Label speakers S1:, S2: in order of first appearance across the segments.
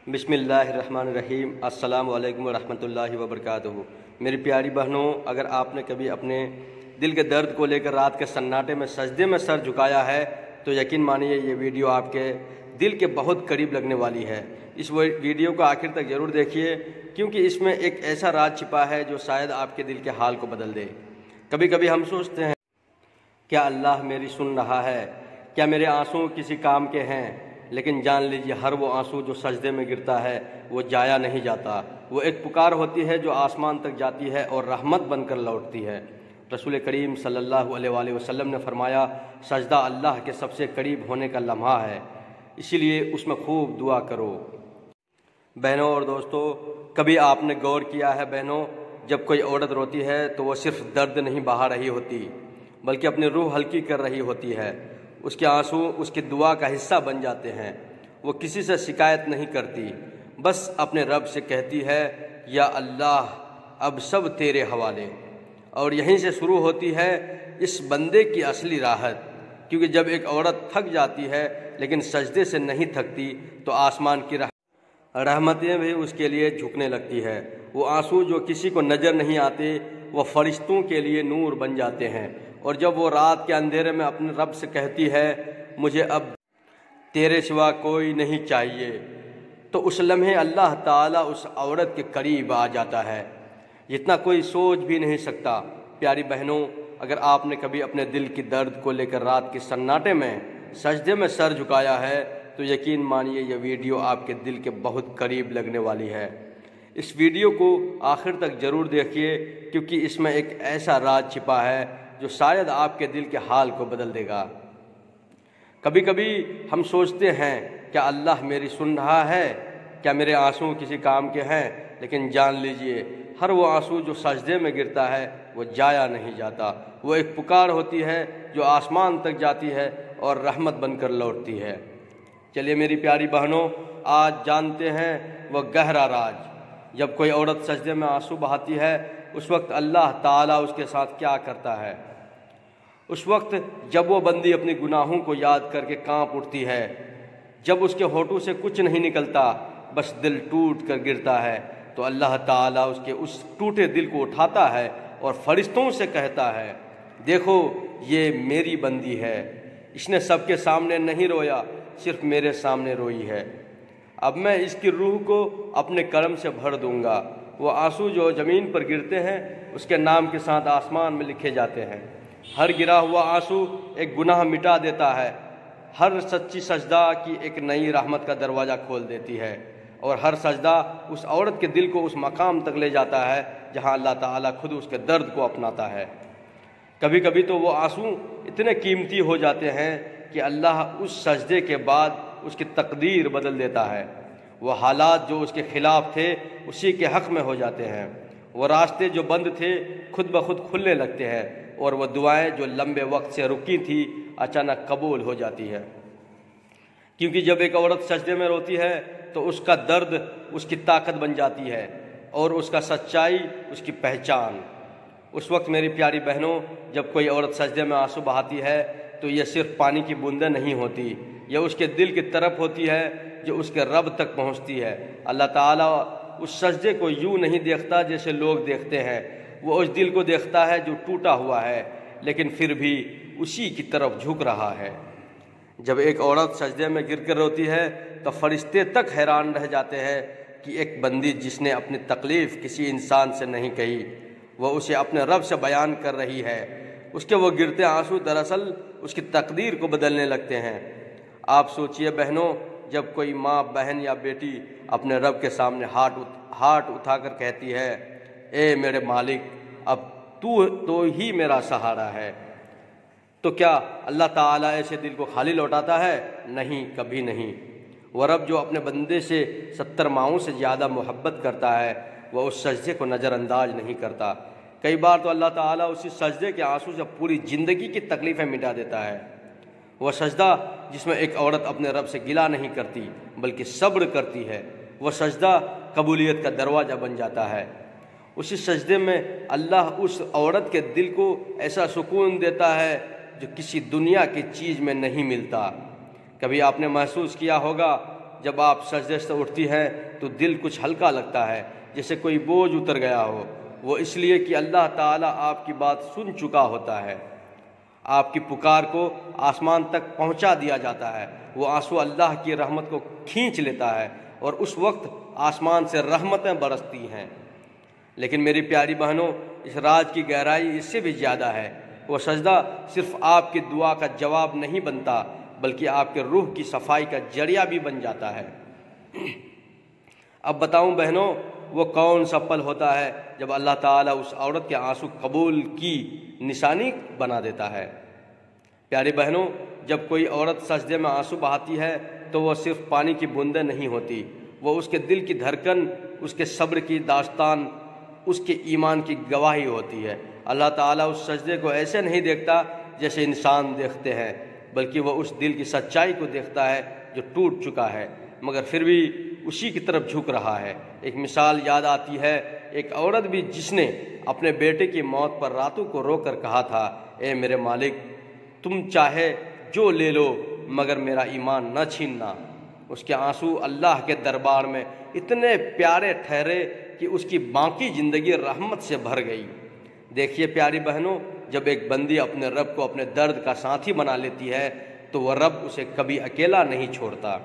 S1: بسم اللہ الرحمن الرحیم۔ السلام علیکم ورحمۃ اللہ وبرکاتہ۔ میری پیاری بہنوں، اگر آپ نے کبھی اپنے دل کے درد کو لے کر رات کے سناٹے میں سجدے میں سر جھکایا ہے تو یقین مانیے یہ ویڈیو آپ کے دل کے بہت قریب لگنے والی ہے۔ اس ویڈیو کو آخر تک ضرور دیکھیے، کیونکہ اس میں ایک ایسا راز چھپا ہے جو شاید آپ کے دل کے حال کو بدل دے۔ کبھی کبھی ہم سوچتے ہیں، کیا اللہ میری سن رہا ہے؟ کیا میرے آنسو کسی کام کے ہیں؟ لیکن جان لیجیے، ہر وہ آنسو جو سجدے میں گرتا ہے وہ جایا نہیں جاتا۔ وہ ایک پکار ہوتی ہے جو آسمان تک جاتی ہے اور رحمت بن کر لوٹتی ہے۔ رسول کریم صلی اللہ علیہ وآلہ وسلم نے فرمایا، سجدہ اللہ کے سب سے قریب ہونے کا لمحہ ہے، اسی لیے اس میں خوب دعا کرو۔ بہنوں اور دوستوں، کبھی آپ نے غور کیا ہے بہنوں، جب کوئی عورت روتی ہے تو وہ صرف درد نہیں بہا رہی ہوتی، بلکہ اپنی روح ہلکی کر رہی ہوتی ہے۔ اس کے آنسو اس کی دعا کا حصہ بن جاتے ہیں۔ وہ کسی سے شکایت نہیں کرتی، بس اپنے رب سے کہتی ہے، یا اللہ اب سب تیرے حوالے۔ اور یہیں سے شروع ہوتی ہے اس بندے کی اصلی راحت، کیونکہ جب ایک عورت تھک جاتی ہے لیکن سجدے سے نہیں تھکتی تو آسمان کی رحمتیں بھی اس کے لیے جھکنے لگتی ہے۔ وہ آنسو جو کسی کو نظر نہیں آتے وہ فرشتوں کے لیے نور بن جاتے ہیں۔ اور جب وہ رات کے اندھیرے میں اپنے رب سے کہتی ہے، مجھے اب تیرے سوا کوئی نہیں چاہیے، تو اس لمحے اللہ تعالیٰ اس عورت کے قریب آ جاتا ہے جتنا کوئی سوچ بھی نہیں سکتا۔ پیاری بہنوں، اگر آپ نے کبھی اپنے دل کی درد کو لے کر رات کے سناٹے میں سجدے میں سر جھکایا ہے تو یقین مانیے یہ ویڈیو آپ کے دل کے بہت قریب لگنے والی ہے۔ اس ویڈیو کو آخر تک ضرور دیکھیے، کیونکہ اس میں ایک ایسا راز چھپا ہے جو شاید آپ کے دل کے حال کو بدل دے گا۔ کبھی کبھی ہم سوچتے ہیں، کیا اللہ میری سن رہا ہے؟ کیا میرے آنسو کسی کام کے ہیں؟ لیکن جان لیجئے، ہر وہ آنسو جو سجدے میں گرتا ہے وہ جایا نہیں جاتا۔ وہ ایک پکار ہوتی ہے جو آسمان تک جاتی ہے اور رحمت بن کر لوٹتی ہے۔ چلیے میری پیاری بہنوں، آج جانتے ہیں وہ گہرا راز۔ جب کوئی عورت سجدے میں آنسو بہاتی ہے، اس وقت اللہ تعالیٰ اس کے ساتھ کیا کرتا ہے؟ اس وقت جب وہ بندی اپنی گناہوں کو یاد کر کے کانپ اٹھتی ہے، جب اس کے ہونٹوں سے کچھ نہیں نکلتا، بس دل ٹوٹ کر گرتا ہے، تو اللہ تعالیٰ اس کے اس ٹوٹے دل کو اٹھاتا ہے اور فرشتوں سے کہتا ہے، دیکھو یہ میری بندی ہے، اس نے سب کے سامنے نہیں رویا، صرف میرے سامنے روئی ہے۔ اب میں اس کی روح کو اپنے کرم سے بھر دوں گا۔ وہ آنسو جو زمین پر گرتے ہیں اس کے نام کے ساتھ آسمان میں لکھے جاتے ہیں۔ ہر گرا ہوا آنسو ایک گناہ مٹا دیتا ہے، ہر سچی سجدہ کی ایک نئی رحمت کا دروازہ کھول دیتی ہے، اور ہر سجدہ اس عورت کے دل کو اس مقام تک لے جاتا ہے جہاں اللہ تعالیٰ خود اس کے درد کو اپناتا ہے۔ کبھی کبھی تو وہ آنسو اتنے قیمتی ہو جاتے ہیں کہ اللہ اس سجدے کے بعد اس کی تقدیر بدل دیتا ہے۔ وہ حالات جو اس کے خلاف تھے اسی کے حق میں ہو جاتے ہیں۔ وہ راستے جو بند تھے خود بخود کھلنے لگتے ہیں، اور وہ دعائیں جو لمبے وقت سے رکی تھی اچانک قبول ہو جاتی ہے۔ کیونکہ جب ایک عورت سجدے میں روتی ہے تو اس کا درد اس کی طاقت بن جاتی ہے، اور اس کا سچائی اس کی پہچان۔ اس وقت میری پیاری بہنوں، جب کوئی عورت سجدے میں آنسو بہاتی ہے تو یہ صرف پانی کی بوندیں نہیں ہوتی، یہ اس کے دل کی طرف ہوتی ہے جو اس کے رب تک پہنچتی ہے۔ اللہ تعالیٰ اس سجدے کو یوں نہیں دیکھتا جیسے لوگ دیکھتے ہیں، وہ اس دل کو دیکھتا ہے جو ٹوٹا ہوا ہے لیکن پھر بھی اسی کی طرف جھک رہا ہے۔ جب ایک عورت سجدے میں گر کر روتی ہے تو فرشتے تک حیران رہ جاتے ہیں کہ ایک بندی جس نے اپنی تکلیف کسی انسان سے نہیں کہی، وہ اسے اپنے رب سے بیان کر رہی ہے۔ اس کے وہ گرتے آنسو دراصل اس کی تقدیر کو بدلنے لگتے ہیں۔ آپ سوچئے بہنوں، جب کوئی ماں، بہن یا بیٹی اپنے رب کے سامنے ہاتھ اٹھا کر کہتی ہے، اے میرے مالک، اب تو ہی میرا سہارا ہے، تو کیا اللہ تعالیٰ ایسے دل کو خالی لوٹاتا ہے؟ نہیں، کبھی نہیں۔ وہ رب جو اپنے بندے سے 70 ماؤں سے زیادہ محبت کرتا ہے، وہ اس سجدے کو نظر انداز نہیں کرتا۔ کئی بار تو اللہ تعالیٰ اسی سجدے کے آنسو سے پوری زندگی کی تکلیفیں مٹا دیتا ہے۔ وہ سجدہ جس میں ایک عورت اپنے رب سے گلہ نہیں کرتی بلکہ صبر کرتی ہے، وہ سجدہ قبولیت کا دروازہ بن جاتا ہے۔ اسی سجدے میں اللہ اس عورت کے دل کو ایسا سکون دیتا ہے جو کسی دنیا کی چیز میں نہیں ملتا۔ کبھی آپ نے محسوس کیا ہوگا جب آپ سجدے سے اٹھتی ہیں تو دل کچھ ہلکا لگتا ہے، جیسے کوئی بوجھ اتر گیا ہو۔ وہ اس لیے کہ اللہ تعالیٰ آپ کی بات سن چکا ہوتا ہے، آپ کی پکار کو آسمان تک پہنچا دیا جاتا ہے۔ وہ آنسو اللہ کی رحمت کو کھینچ لیتا ہے اور اس وقت آسمان سے رحمتیں برستی ہیں۔ لیکن میری پیاری بہنوں، اس راز کی گہرائی اس سے بھی زیادہ ہے۔ وہ سجدہ صرف آپ کی دعا کا جواب نہیں بنتا، بلکہ آپ کے روح کی صفائی کا ذریعہ بھی بن جاتا ہے۔ اب بتاؤں بہنوں، وہ کون سا پل ہوتا ہے جب اللہ تعالیٰ اس عورت کے آنسو قبول کی نشانی بنا دیتا ہے؟ پیاری بہنوں، جب کوئی عورت سجدے میں آنسو بہاتی ہے تو وہ صرف پانی کی بوندیں نہیں ہوتی، وہ اس کے دل کی دھڑکن، اس کے صبر کی داستان، اس کے ایمان کی گواہی ہوتی ہے۔ اللہ تعالیٰ اس سجدے کو ایسے نہیں دیکھتا جیسے انسان دیکھتے ہیں، بلکہ وہ اس دل کی سچائی کو دیکھتا ہے جو ٹوٹ چکا ہے مگر پھر بھی اسی کی طرف جھک رہا ہے۔ ایک مثال یاد آتی ہے، ایک عورت بھی جس نے اپنے بیٹے کی موت پر راتوں کو رو کر کہا تھا، اے میرے مالک، تم چاہے جو لے لو مگر میرا ایمان نہ چھیننا۔ اس کے آنسو اللہ کے دربار میں اتنے پیارے ٹھہرے کہ اس کی باقی زندگی رحمت سے بھر گئی۔ دیکھیے پیاری بہنوں، جب ایک بندی اپنے رب کو اپنے درد کا ساتھی بنا لیتی ہے تو وہ رب اسے کبھی اکیلا نہیں چھوڑتا۔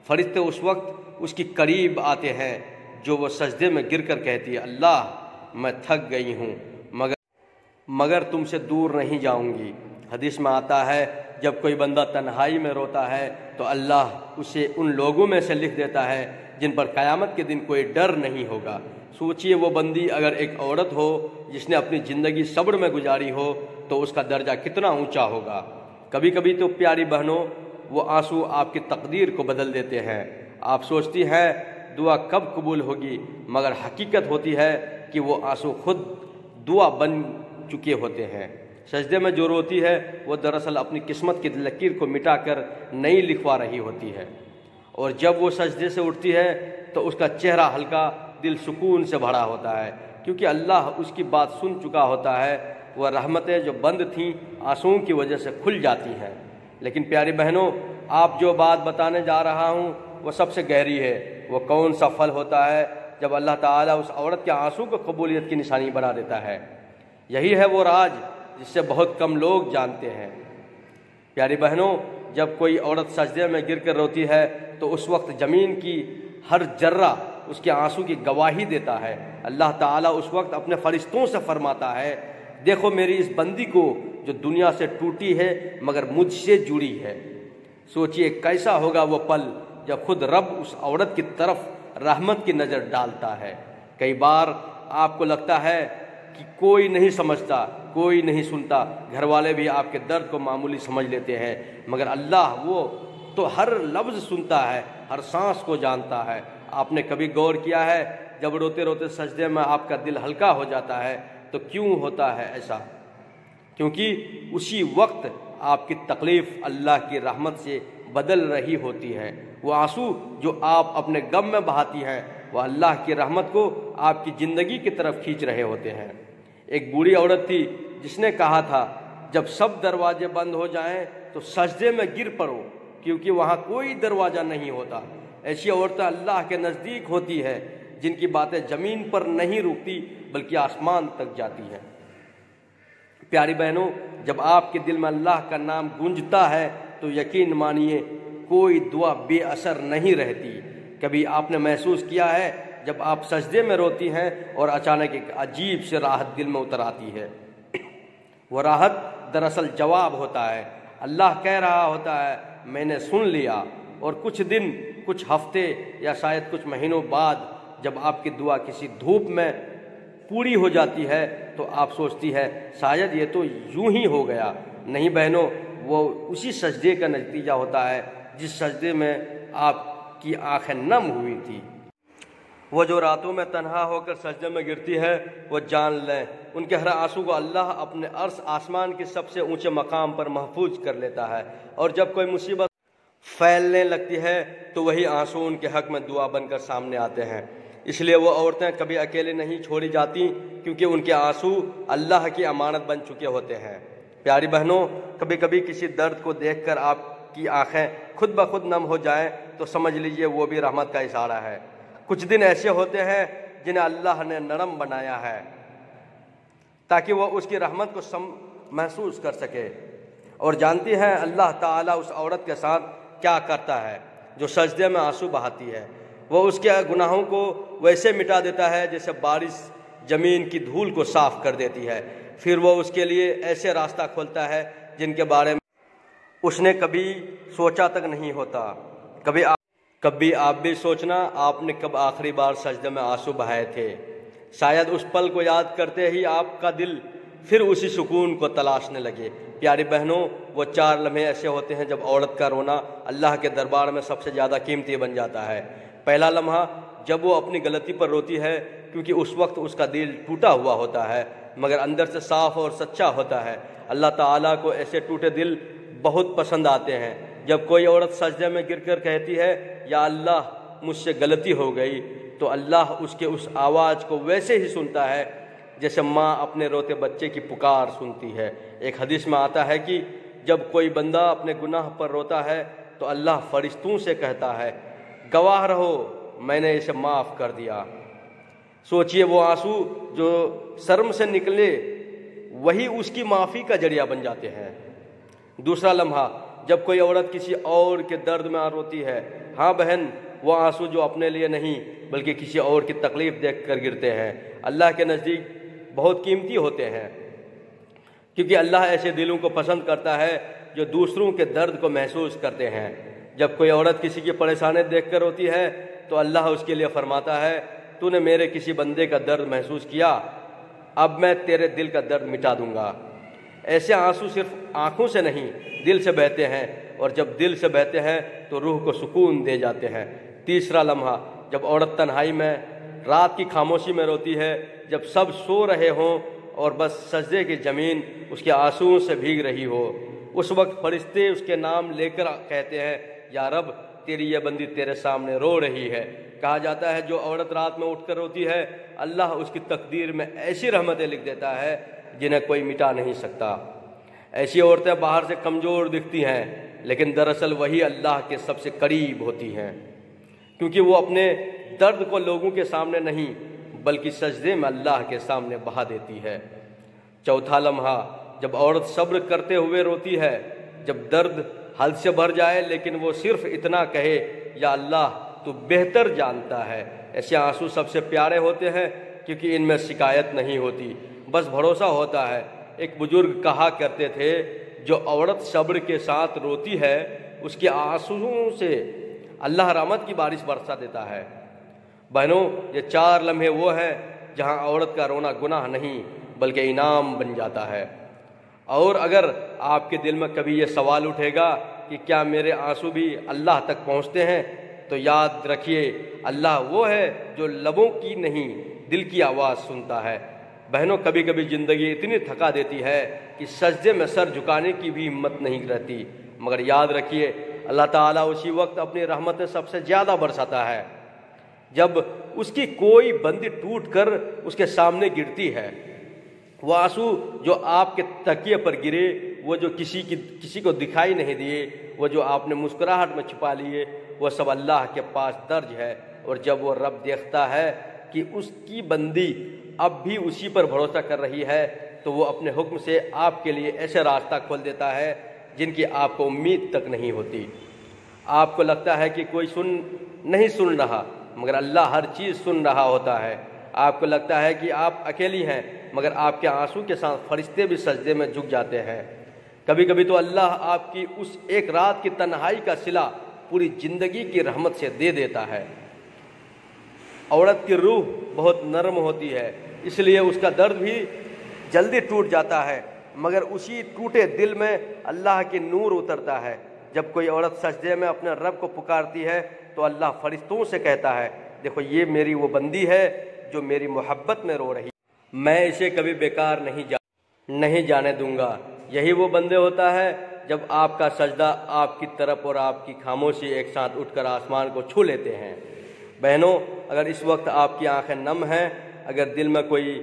S1: فرشتے اس وقت اس کی قریب آتے ہیں جو وہ سجدے میں گر کر کہتی ہے، اللہ میں تھک گئی ہوں مگر تم سے دور نہیں جاؤں گی۔ حدیث میں آتا ہے، جب کوئی بندہ تنہائی میں روتا ہے تو اللہ اسے ان لوگوں میں سے لکھ دیتا ہے جن پر قیامت کے دن کوئی ڈر نہیں ہوگا۔ سوچئے وہ بندی اگر ایک عورت ہو جس نے اپنی زندگی صبر میں گزاری ہو تو اس کا درجہ کتنا اونچا ہوگا۔ کبھی کبھی تو پیاری بہنوں، وہ آنسو آپ کی تقدیر کو بدل دیتے ہیں۔ آپ سوچتی ہیں دعا کب قبول ہوگی، مگر حقیقت ہوتی ہے کہ وہ آنسو خود دعا بن چکے ہوتے ہیں۔ سجدے میں جو روتی ہے وہ دراصل اپنی قسمت کی لکیر کو مٹا کر نئی لکھوا رہی ہوتی ہے، اور جب وہ سجدے سے اٹھتی ہے تو اس کا چہرہ ہلکا، دل سکون سے بھرا ہوتا ہے، کیونکہ اللہ اس کی بات سن چکا ہوتا ہے۔ وہ رحمتیں جو بند تھیں آنسوؤں کی وجہ سے کھل جاتی ہیں۔ لیکن پیاری بہنوں، آپ جو بات بتانے جا رہا ہوں وہ سب سے گہری ہے۔ وہ کون سا پھل ہوتا ہے جب اللہ تعالیٰ اس عورت کے آنسو کو قبولیت کی نشانی بنا دیتا ہے؟ یہی ہے وہ راز جس سے بہت کم لوگ جانتے ہیں۔ پیاری بہنوں، جب کوئی عورت سجدے میں گر کر روتی ہے تو اس وقت زمین کی ہر ذرہ اس کے آنسو کی گواہی دیتا ہے۔ اللہ تعالیٰ اس وقت اپنے فرشتوں سے فرماتا ہے، دیکھو میری اس بندی کو جو دنیا سے ٹوٹی ہے مگر مجھ سے جڑی ہے۔ سوچئے کیسا ہوگا وہ پل جب خود رب اس عورت کی طرف رحمت کی نظر ڈالتا ہے۔ کئی بار آپ کو لگتا ہے کہ کوئی نہیں سمجھتا، کوئی نہیں سنتا، گھر والے بھی آپ کے درد کو معمولی سمجھ لیتے ہیں، مگر اللہ وہ تو ہر لفظ سنتا ہے، ہر سانس کو جانتا ہے۔ آپ نے کبھی غور کیا ہے جب روتے روتے سجدے میں آپ کا دل ہلکا ہو جاتا ہے تو کیوں ہوتا ہے ایسا؟ کیونکہ اسی وقت آپ کی تکلیف اللہ کی رحمت سے بدل رہی ہوتی ہے۔ وہ آنسو جو آپ اپنے غم میں بہاتی ہیں وہ اللہ کی رحمت کو آپ کی زندگی کی طرف کھینچ رہے ہوتے ہیں۔ ایک بوڑھی عورت تھی جس نے کہا تھا، جب سب دروازے بند ہو جائیں تو سجدے میں گر پڑو، کیونکہ وہاں کوئی دروازہ نہیں ہوتا۔ ایسی عورتیں اللہ کے نزدیک ہوتی ہے جن کی باتیں زمین پر نہیں رکتی بلکہ آسمان تک جاتی ہیں۔ پیاری بہنوں، جب آپ کے دل میں اللہ کا نام گونجتا ہے تو یقین مانیے کوئی دعا بے اثر نہیں رہتی۔ کبھی آپ نے محسوس کیا ہے جب آپ سجدے میں روتی ہیں اور اچانک ایک عجیب سے راحت دل میں اتر آتی ہے؟ وہ راحت دراصل جواب ہوتا ہے۔ اللہ کہہ رہا ہوتا ہے، میں نے سن لیا۔ اور کچھ دن، کچھ ہفتے یا شاید کچھ مہینوں بعد جب آپ کی دعا کسی دھوپ میں پوری ہو جاتی ہے تو آپ سوچتی ہے شاید یہ تو یوں ہی ہو گیا۔ نہیں بہنوں، وہ اسی سجدے کا نتیجہ ہوتا ہے جس سجدے میں آپ کی آنکھیں نم ہوئی تھی۔ وہ جو راتوں میں تنہا ہو کر سجدے میں گرتی ہے، وہ جان لیں ان کے ہر آنسو کو اللہ اپنے عرش آسمان کے سب سے اونچے مقام پر محفوظ کر لیتا ہے، اور جب کوئی مصیبت پھیلنے لگتی ہے تو وہی آنسو ان کے حق میں دعا بن کر سامنے آتے ہیں۔ اس لیے وہ عورتیں کبھی اکیلے نہیں چھوڑی جاتی، کیونکہ ان کے آنسو اللہ کی امانت بن چکے ہوتے ہیں۔ پیاری بہنوں، کبھی کبھی کسی درد کو دیکھ کر آپ کی آنکھیں خود بخود نم ہو جائیں تو سمجھ لیجئے وہ بھی رحمت کا اشارہ ہے۔ کچھ دن ایسے ہوتے ہیں جنہیں اللہ نے نرم بنایا ہے تاکہ وہ اس کی رحمت کو محسوس کر سکے، اور جانتی ہیں اللہ تعالیٰ اس عورت کے ساتھ کیا کرتا ہے جو سجدے میں آنسو بہاتی ہے۔ وہ اس کے گناہوں کو ویسے مٹا دیتا ہے جیسے بارش زمین کی دھول کو صاف کر دیتی ہے، پھر وہ اس کے لیے ایسے راستہ کھولتا ہے جن کے بارے میں اس نے کبھی سوچا تک نہیں ہوتا۔ کبھی آپ بھی سوچنا آپ نے کب آخری بار سجدے میں آنسو بہائے تھے۔ شاید اس پل کو یاد کرتے ہی آپ کا دل پھر اسی سکون کو تلاشنے لگے۔ پیاری بہنوں، وہ 4 لمحے ایسے ہوتے ہیں جب عورت کا رونا اللہ کے دربار میں سب سے زیادہ قیمتی بن جاتا ہے۔ پہلا لمحہ جب وہ اپنی غلطی پر روتی ہے، کیونکہ اس وقت اس کا دل ٹوٹا ہوا ہوتا ہے مگر اندر سے صاف اور سچا ہوتا ہے۔ اللہ تعالیٰ کو ایسے ٹوٹے دل بہت پسند آتے ہیں۔ جب کوئی عورت سجدے میں گر کر کہتی ہے یا اللہ مجھ سے غلطی ہو گئی، تو اللہ اس کے اس آواز کو ویسے ہی سنتا ہے جیسے ماں اپنے روتے بچے کی پکار سنتی ہے۔ ایک حدیث میں آتا ہے کہ جب کوئی بندہ اپنے گناہ پر روتا ہے تو اللہ فرشتوں سے کہتا ہے گواہ رہو میں نے اسے معاف کر دیا۔ سوچئے وہ آنسو جو شرم سے نکلے وہی اس کی معافی کا ذریعہ بن جاتے ہیں۔ دوسرا لمحہ جب کوئی عورت کسی اور کے درد میں روتی ہے، ہاں بہن، وہ آنسو جو اپنے لیے نہیں بلکہ کسی اور کی تکلیف دیکھ کر گرتے ہیں، اللہ کے نزدیک بہت قیمتی ہوتے ہیں، کیونکہ اللہ ایسے دلوں کو پسند کرتا ہے جو دوسروں کے درد کو محسوس کرتے ہیں۔ جب کوئی عورت کسی کی پریشانی دیکھ کر روتی ہے تو اللہ اس کے لیے فرماتا ہے تو نے میرے کسی بندے کا درد محسوس کیا، اب میں تیرے دل کا درد مٹا دوں گا۔ ایسے آنسو صرف آنکھوں سے نہیں دل سے بہتے ہیں، اور جب دل سے بہتے ہیں تو روح کو سکون دے جاتے ہیں۔ تیسرا لمحہ جب عورت تنہائی میں رات کی خاموشی میں روتی ہے، جب سب سو رہے ہوں اور بس سجدے کی زمین اس کے آنسوؤں سے بھیگ رہی ہو، اس وقت فرشتے اس کے نام لے کر کہتے ہیں یا رب تیری یہ بندی تیرے سامنے رو رہی ہے۔ کہا جاتا ہے جو عورت رات میں اٹھ کر روتی ہے اللہ اس کی تقدیر میں ایسی رحمتیں لکھ دیتا ہے جنہیں کوئی مٹا نہیں سکتا۔ ایسی عورتیں باہر سے کمزور دکھتی ہیں لیکن دراصل وہی اللہ کے سب سے قریب ہوتی ہیں، کیونکہ وہ اپنے درد کو لوگوں کے سامنے نہیں بلکہ سجدے میں اللہ کے سامنے بہا دیتی ہے۔ چوتھا لمحہ جب عورت صبر کرتے ہوئے روتی ہے، جب درد حد سے بھر جائے لیکن وہ صرف اتنا کہے یا اللہ تو بہتر جانتا ہے۔ ایسے آنسو سب سے پیارے ہوتے ہیں کیونکہ ان میں شکایت نہیں ہوتی، بس بھروسہ ہوتا ہے۔ ایک بزرگ کہا کرتے تھے جو عورت صبر کے ساتھ روتی ہے اس کے آنسوؤں سے اللہ رحمت کی بارش برسا دیتا ہے۔ بہنوں، یہ 4 لمحے وہ ہیں جہاں عورت کا رونا گناہ نہیں بلکہ انعام بن جاتا ہے۔ اور اگر آپ کے دل میں کبھی یہ سوال اٹھے گا کہ کیا میرے آنسو بھی اللہ تک پہنچتے ہیں، تو یاد رکھیے اللہ وہ ہے جو لبوں کی نہیں دل کی آواز سنتا ہے۔ بہنوں، کبھی کبھی زندگی اتنی تھکا دیتی ہے کہ سجدے میں سر جھکانے کی بھی ہمت نہیں رہتی، مگر یاد رکھیے اللہ تعالیٰ اسی وقت اپنی رحمتیں سب سے زیادہ برساتا ہے جب اس کی کوئی بندی ٹوٹ کر اس کے سامنے گرتی ہے۔ وہ آنسو جو آپ کے تکیے پر گرے، وہ جو کسی کو دکھائی نہیں دیے، وہ جو آپ نے مسکراہٹ میں چھپا لیے، وہ سب اللہ کے پاس درج ہے۔ اور جب وہ رب دیکھتا ہے کہ اس کی بندی اب بھی اسی پر بھروسہ کر رہی ہے تو وہ اپنے حکم سے آپ کے لیے ایسے راستہ کھول دیتا ہے جن کی آپ کو امید تک نہیں ہوتی۔ آپ کو لگتا ہے کہ کوئی نہیں سن رہا، مگر اللہ ہر چیز سن رہا ہوتا ہے۔ آپ کو لگتا ہے کہ آپ اکیلی ہیں، مگر آپ کے آنسو کے ساتھ فرشتے بھی سجدے میں جھک جاتے ہیں۔ کبھی کبھی تو اللہ آپ کی اس ایک رات کی تنہائی کا صلہ پوری زندگی کی رحمت سے دے دیتا ہے۔ عورت کی روح بہت نرم ہوتی ہے، اس لیے اس کا درد بھی جلدی ٹوٹ جاتا ہے، مگر اسی ٹوٹے دل میں اللہ کی نور اترتا ہے۔ جب کوئی عورت سجدے میں اپنے رب کو پکارتی ہے تو اللہ فرشتوں سے کہتا ہے دیکھو یہ میری وہ بندی ہے جو میری محبت میں رو رہی، میں اسے کبھی بیکار نہیں جانے دوں گا۔ یہی وہ بندے ہوتا ہے جب آپ کا سجدہ آپ کی طرف اور آپ کی خاموشی ایک ساتھ اٹھ کر آسمان کو چھو لیتے ہیں۔ بہنوں، اگر اس وقت آپ کی آنکھیں نم ہیں، اگر دل میں کوئی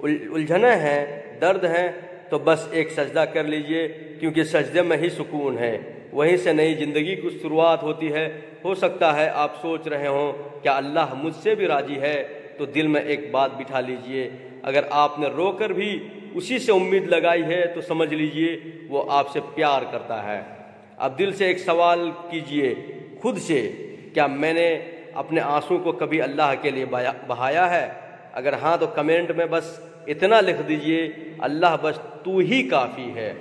S1: الجھنیں ہیں، درد ہیں، تو بس ایک سجدہ کر لیجئے، کیونکہ سجدے میں ہی سکون ہے۔ وہیں سے نئی زندگی کی شروعات ہوتی ہے۔ ہو سکتا ہے آپ سوچ رہے ہوں کیا اللہ مجھ سے بھی راضی ہے؟ تو دل میں ایک بات بٹھا لیجئے، اگر آپ نے رو کر بھی اسی سے امید لگائی ہے تو سمجھ لیجئے وہ آپ سے پیار کرتا ہے۔ اب دل سے ایک سوال کیجئے خود سے، کیا میں نے اپنے آنسوں کو کبھی اللہ کے لیے بہایا ہے؟ اگر ہاں تو کمنٹ میں بس اتنا لکھ دیجئے، اللہ بس تو ہی کافی ہے۔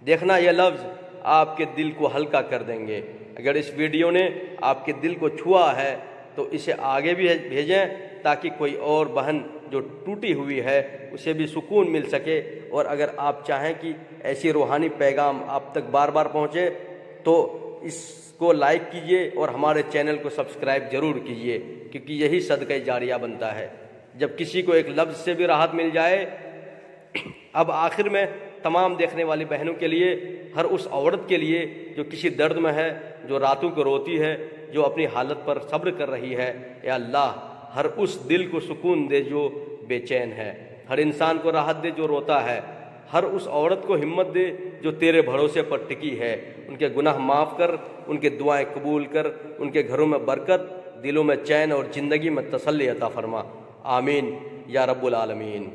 S1: دیکھنا یہ لفظ آپ کے دل کو ہلکا کر دیں گے۔ اگر اس ویڈیو نے آپ کے دل کو چھوا ہے تو اسے آگے بھی بھیجیں تاکہ کوئی اور بہن جو ٹوٹی ہوئی ہے اسے بھی سکون مل سکے۔ اور اگر آپ چاہیں کہ ایسی روحانی پیغام آپ تک بار بار پہنچے تو اس کو لائک کیجئے اور ہمارے چینل کو سبسکرائب ضرور کیجئے، کیونکہ یہی صدقہ جاریہ بنتا ہے جب کسی کو ایک لفظ سے بھی راحت مل جائے۔ اب آخر میں تمام دیکھنے والی بہنوں کے لیے، ہر اس عورت کے لیے جو کسی درد میں ہے، جو راتوں کو روتی ہے، جو اپنی حالت پر صبر کر رہی ہے، اے اللہ ہر اس دل کو سکون دے جو بے چین ہے، ہر انسان کو راحت دے جو روتا ہے، ہر اس عورت کو ہمت دے جو تیرے بھروسے پر ٹکی ہے۔ ان کے گناہ معاف کر، ان کے دعائیں قبول کر، ان کے گھروں میں برکت، دلوں میں چین اور زندگی میں تسلی عطا فرما۔ آمین یا رب العالمین۔